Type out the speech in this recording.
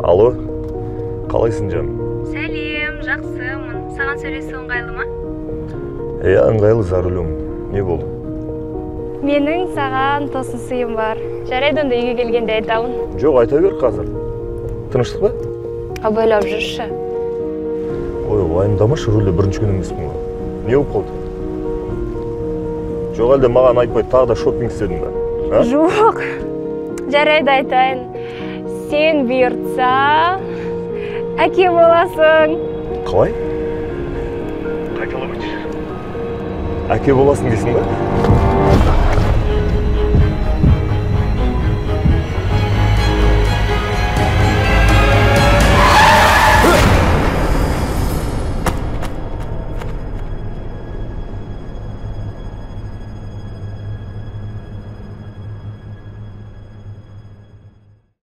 Алло, қалайсың жаным? Сәлем, жақсымын. Саған сөйлесу ыңғайлы ма? Ыңғайлы зарулым. Не болды? Менің саған тосын сыйым бар. Жарайды, онда үйге келгенде айтамын. Жоқ, айта бер қазір. Тыныштық па? Абайлап жүрші. Ой, уайымдамашы, рөлде бірінші күн емеспін ғой. Не болып қалды? Жоқ, әлде маған айтпай тағы да шопинг істедің бе? Жоқ. Жарайды айтайын. Сен бұйыртса, әке боласың. Қалай? Қайталамайшы. Әке боласың дейсің ба?